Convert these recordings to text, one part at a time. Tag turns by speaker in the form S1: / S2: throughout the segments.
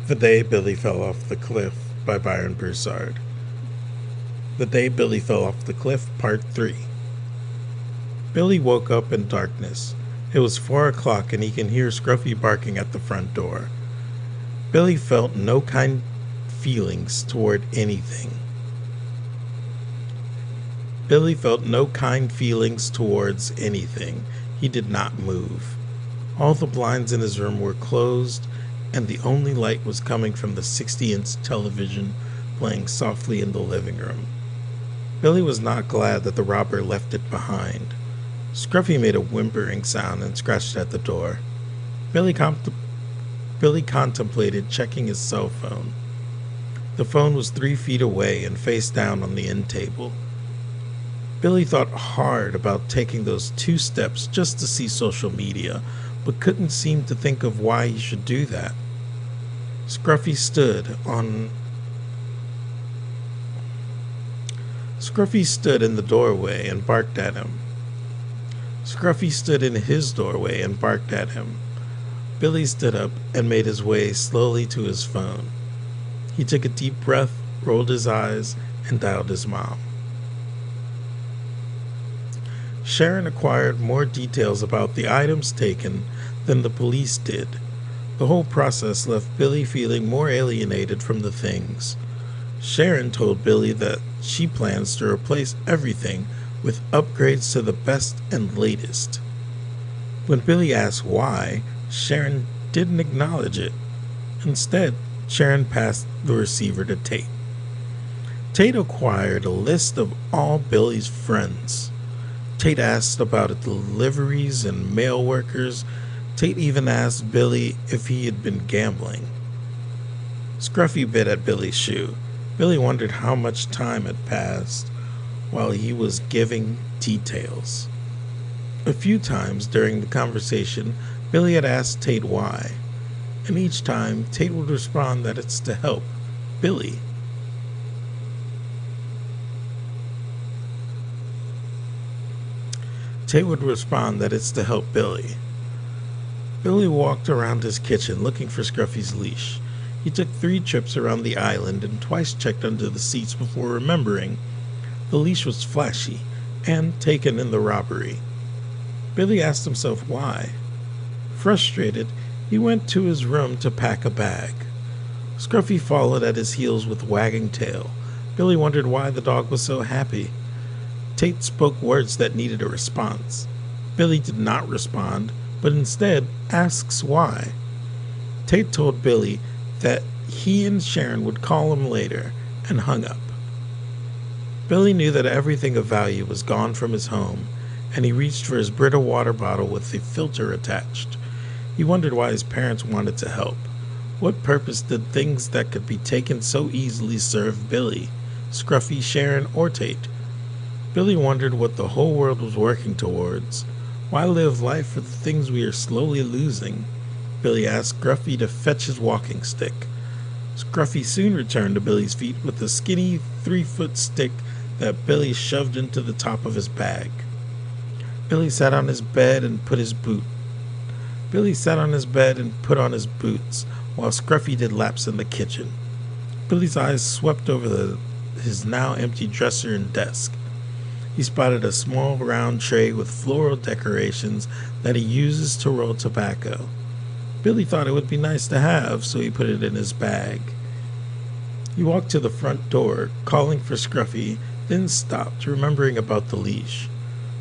S1: The Day Billy Fell Off the Cliff by Byron Broussard. The Day Billy Fell Off the Cliff, Part 3. Billy woke up in darkness. It was 4 o'clock and he can hear Scruffy barking at the front door. Billy felt no kind feelings toward anything. Billy felt no kind feelings towards anything. He did not move. All the blinds in his room were closed, and the only light was coming from the 60-inch television playing softly in the living room. Billy was not glad that the robber left it behind. Scruffy made a whimpering sound and scratched at the door. Billy contemplated checking his cell phone. The phone was 3 feet away and face down on the end table. Billy thought hard about taking those 2 steps just to see social media, but couldn't seem to think of why he should do that. Scruffy stood in the doorway and barked at him. Scruffy stood in his doorway and barked at him. Billy stood up and made his way slowly to his phone. He took a deep breath, rolled his eyes, and dialed his mom. Sharon acquired more details about the items taken than the police did. The whole process left Billy feeling more alienated from the things. Sharon told Billy that she plans to replace everything with upgrades to the best and latest. When Billy asked why, Sharon didn't acknowledge it. Instead, Sharon passed the receiver to Tate. Tate acquired a list of all Billy's friends. Tate asked about deliveries and mail workers. Tate even asked Billy if he had been gambling. Scruffy bit at Billy's shoe. Billy wondered how much time had passed while he was giving details. A few times during the conversation, Billy had asked Tate why, and each time Tate would respond that it's to help Billy. Tate would respond that it's to help Billy. Billy walked around his kitchen looking for Scruffy's leash. He took 3 trips around the island and twice checked under the seats before remembering the leash was flashy and taken in the robbery. Billy asked himself why. Frustrated, he went to his room to pack a bag. Scruffy followed at his heels with wagging tail. Billy wondered why the dog was so happy. Tate spoke words that needed a response. Billy did not respond, but instead asks why. Tate told Billy that he and Sharon would call him later, and hung up. Billy knew that everything of value was gone from his home, and he reached for his Brita water bottle with the filter attached. He wondered why his parents wanted to help. What purpose did things that could be taken so easily serve Billy, Scruffy, Sharon, or Tate? Billy wondered what the whole world was working towards. Why live life for the things we are slowly losing? Billy asked Scruffy to fetch his walking stick. Scruffy soon returned to Billy's feet with a skinny 3-foot stick that Billy shoved into the top of his bag. Billy sat on his bed and put on his boots while Scruffy did laps in the kitchen. Billy's eyes swept over his now empty dresser and desk. He spotted a small round tray with floral decorations that he uses to roll tobacco. Billy thought it would be nice to have, so he put it in his bag. He walked to the front door, calling for Scruffy, then stopped, remembering about the leash.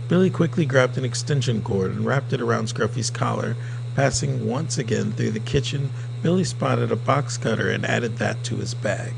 S1: Billy quickly grabbed an extension cord and wrapped it around Scruffy's collar. Passing once again through the kitchen, Billy spotted a box cutter and added that to his bag.